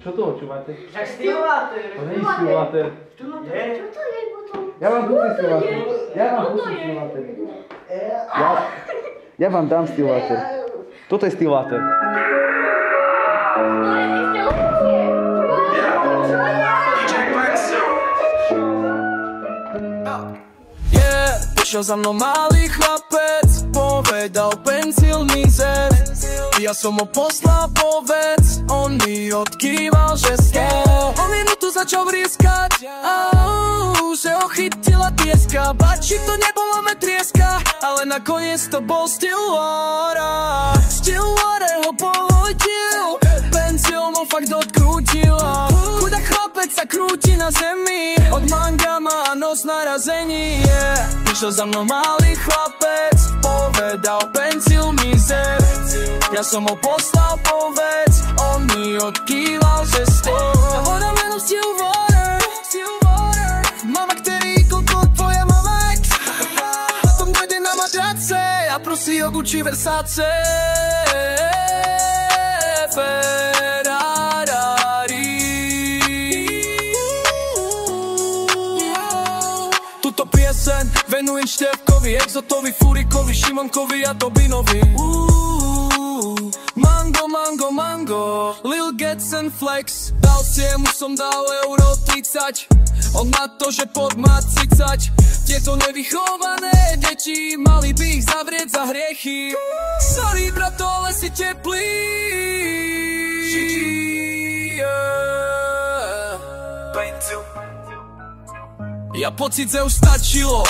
Čo to očúvate? Však Stillwater. To nie je Stillwater. Čo to je potom? Ja vám tu Stillwater. Ja vám tu Stillwater. Ja vám dám Stillwater. Toto je Stillwater. Prišiel za mnou malý chlapec, povedal pencil mizer. Ja som ho poslal povedz, on mi odkýval, že ste. On minútu začal vrieskať, že ho chytila tieska. Bačík to nebolo metrieska, ale nakoniec to bol Stillwater. Stillwater ho pohodil, pencil mu fakt odkrútil. Chudák chlapec sa krúti na zemi, od manga má nos na razení. Prišiel za mnou malý chlapec, povedal pencil mizer. Ja som ho poslal povedz, on mi odkýval, že ste. A voda menom Stillwater. Mama, ktorý kúkol tvoja mama ex. Potom dojde na matrace a prosí o Gucci Versace. Tuto pieseň venujem Števkovi, Exotovi, Furikovi, Šimonkovi a Tobinovi. Mango, mango, mango, Lil Gets and Flex. Dal si jemu som dal euro 30, on na to, že pod má 30. Tieto nevychované deti mali by ich zavrieť za hriechy. Sorry brato, ale si teplý. Ja pocit, že už stačilo,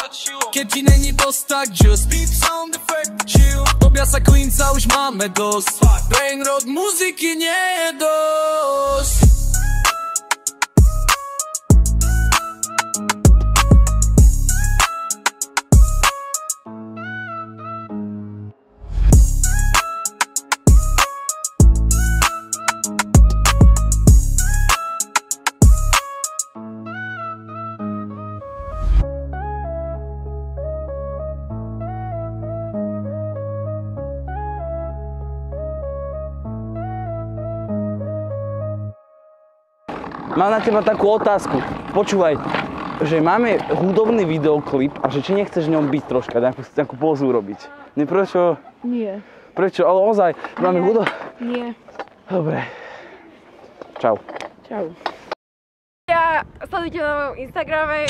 keď ti není dosť, tak just beat sound effect chill. Dobia sa klinca, už máme dosť, brain rod muziky nie je dosť. Mám na teba takú otázku. Počúvaj, že máme hudobný videoklip a že či nechceš v ňom byť troška, nejakú pózu urobiť. Nie, prečo? Nie. Prečo? Ale ozaj, máme hudobný... Nie. Dobre. Čau. Čau. Ja sledujte na mojom Instagrame.